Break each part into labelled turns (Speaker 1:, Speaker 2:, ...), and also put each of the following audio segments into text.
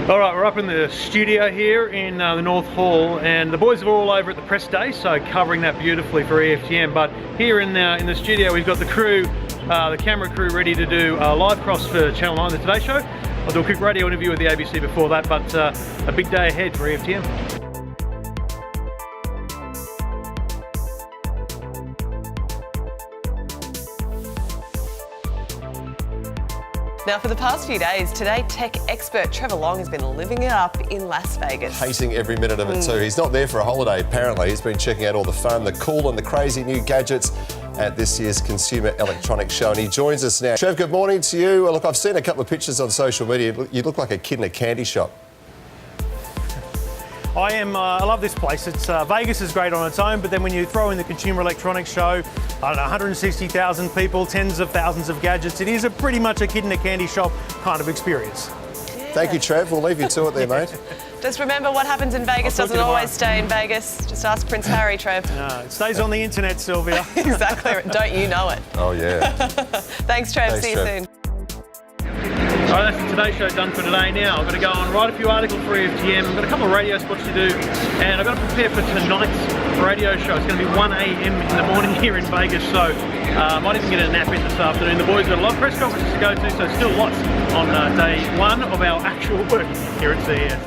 Speaker 1: Alright, we're up in the studio here in the North Hall, and the boys are all over at the press day, so covering that beautifully for EFTM. But here in the studio we've got the crew, the camera crew, ready to do a live cross for Channel 9, the Today Show. I'll do a quick radio interview with the ABC before that, but a big day ahead for EFTM.
Speaker 2: Now, for the past few days, Today tech expert Trevor Long has been living it up in Las Vegas.
Speaker 3: Pacing every minute of it too. He's not there for a holiday, apparently. He's been checking out all the fun, the cool and the crazy new gadgets at this year's Consumer Electronics Show, and he joins us now. Trev, good morning to you. Look, I've seen a couple of pictures on social media. You look like a kid in a candy shop.
Speaker 1: I love this place. Vegas is great on its own, but then when you throw in the Consumer Electronics Show, I don't know, 160,000 people, tens of thousands of gadgets, it is pretty much a kid in a candy shop kind of experience.
Speaker 2: Yeah.
Speaker 3: Thank you, Trev. We'll leave you to it there, mate.
Speaker 2: Just remember, what happens in Vegas doesn't always stay in Vegas. Just ask Prince Harry, Trev.
Speaker 1: No, it stays on the internet, Sylvia.
Speaker 2: Exactly. Don't you know it?
Speaker 3: Oh, yeah.
Speaker 2: Thanks, Trev.
Speaker 3: Thanks,
Speaker 2: See
Speaker 3: Trev.
Speaker 2: you soon.
Speaker 1: Alright, that's the Today Show done for today now. I've got to go and write a few articles for EFTM. I've got a couple of radio spots to do, and I've got to prepare for tonight's radio show. It's going to be 1 a.m. in the morning here in Vegas, so I might even get a nap in this afternoon. The boys got a lot of press conferences to go to, so still lots on day one of our actual work here at CES.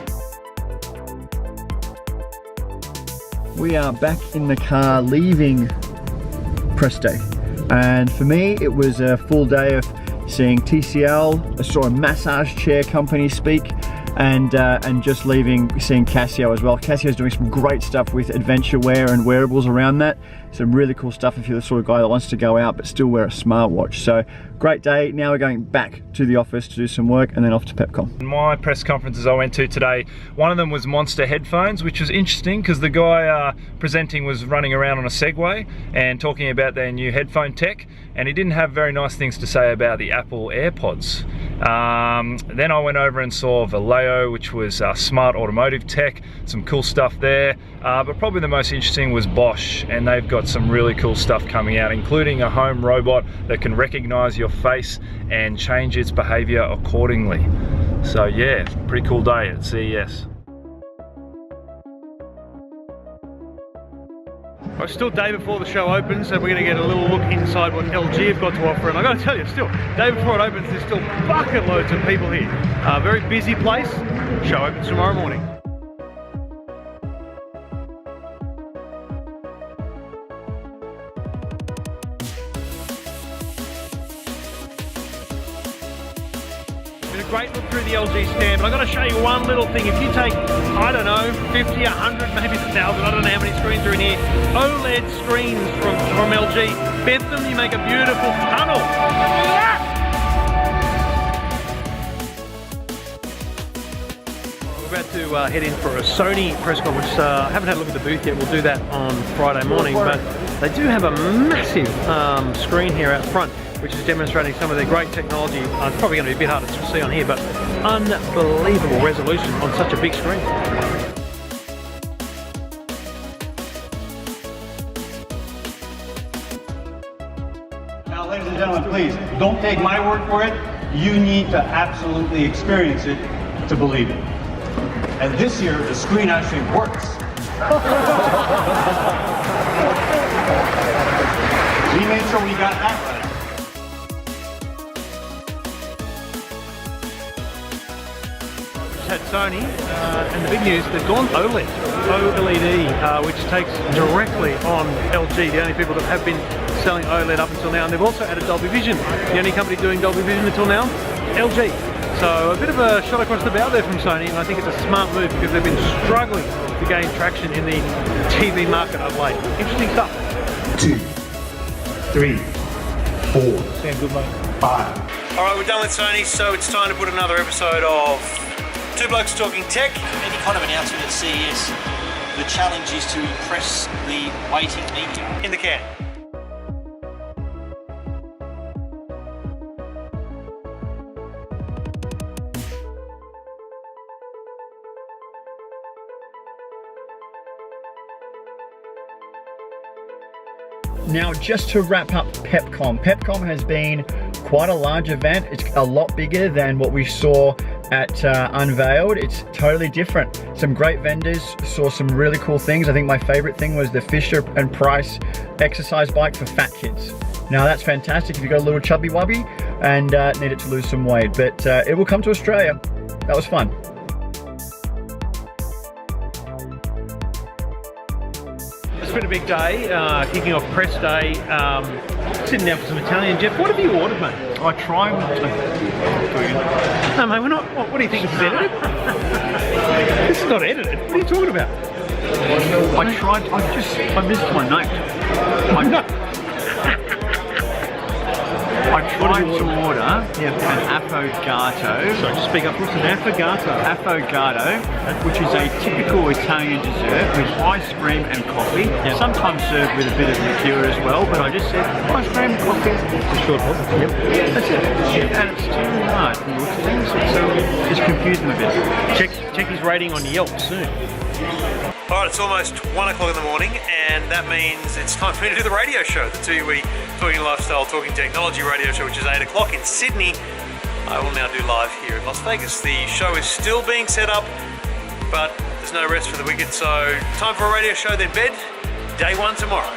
Speaker 4: We are back in the car leaving press day, and for me it was a full day of seeing TCL. I saw a massage chair company speak, and just leaving, seeing Casio as well. Casio's doing some great stuff with adventure wear and wearables around that. Some really cool stuff if you're the sort of guy that wants to go out but still wear a smartwatch. So great day. Now we're going back to the office to do some work and then off to PepCom.
Speaker 5: My press conferences I went to today, one of them was Monster headphones, which was interesting because the guy presenting was running around on a Segway and talking about their new headphone tech, and he didn't have very nice things to say about the Apple AirPods. Then I went over and saw Vallejo, which was smart automotive tech, some cool stuff there, but probably the most interesting was Bosch, and they've got some really cool stuff coming out, including a home robot that can recognize your face and change its behavior accordingly. So yeah, pretty cool day at CES.
Speaker 1: It's still day before the show opens, so we're going to get a little look inside what LG have got to offer. And I've got to tell you, still, day before it opens, there's still bucket loads of people here. Very busy place. Show opens tomorrow morning. A great look through the LG stand, but I've got to show you one little thing. If you take, I don't know, 50, 100, maybe 1,000, I don't know how many screens are in here, OLED screens from LG, bent them, you make a beautiful tunnel. We're about to head in for a Sony press conference. I haven't had a look at the booth yet. We'll do that on Friday morning, but they do have a massive screen here out front, which is demonstrating some of their great technology. It's probably going to be a bit harder to see on here, but unbelievable resolution on such a big screen.
Speaker 6: Now, ladies and gentlemen, please, don't take my word for it. You need to absolutely experience it to believe it. And this year, the screen actually works. We made sure we got that right.
Speaker 1: At Sony, and the big news, they've gone OLED, which takes directly on LG, the only people that have been selling OLED up until now, and they've also added Dolby Vision. The only company doing Dolby Vision until now, LG. So a bit of a shot across the bow there from Sony, and I think it's a smart move because they've been struggling to gain traction in the TV market of late. Interesting stuff.
Speaker 6: 2, 3, 4,
Speaker 1: Sam, good mate.
Speaker 6: 5.
Speaker 1: All right, we're done with Sony, so it's time to put another episode of Two Blokes Talking Tech.
Speaker 7: Any kind of announcement at CES, the challenge is to impress the waiting media.
Speaker 1: In the can.
Speaker 4: Now, just to wrap up PepCom. PepCom has been quite a large event. It's a lot bigger than what we saw at Unveiled. It's totally different. Some great vendors, saw some really cool things. I think my favorite thing was the Fisher & Price exercise bike for fat kids. Now that's fantastic if you've got a little chubby wubby and needed to lose some weight, but it will come to Australia. That was fun.
Speaker 1: It's been a big day, kicking off press day, sitting down for some Italian. Geoff, what have you ordered, mate?
Speaker 4: I tried.
Speaker 1: No, mate, we're not. What do you think? This is edited? This is not edited. What are you talking about?
Speaker 4: I missed my note. I tried to order an affogato.
Speaker 1: Sorry, just speak up. What's an affogato?
Speaker 4: Affogato, which is a typical Italian dessert with ice cream and coffee. Sometimes served with a bit of liqueur as well, but I just said ice cream, coffee.
Speaker 1: It's a short one.
Speaker 4: Yep. That's it. And it's too hard from the looks of things, so just confuse them a bit.
Speaker 1: Check his rating on Yelp soon. Alright, it's almost 1 o'clock in the morning, and that means it's time for me to do the radio show, the 2 Week Talking Lifestyle, Talking Technology radio show, which is 8 o'clock in Sydney. I will now do live here in Las Vegas. The show is still being set up, but there's no rest for the wicked, so time for a radio show, then bed. Day 1 tomorrow.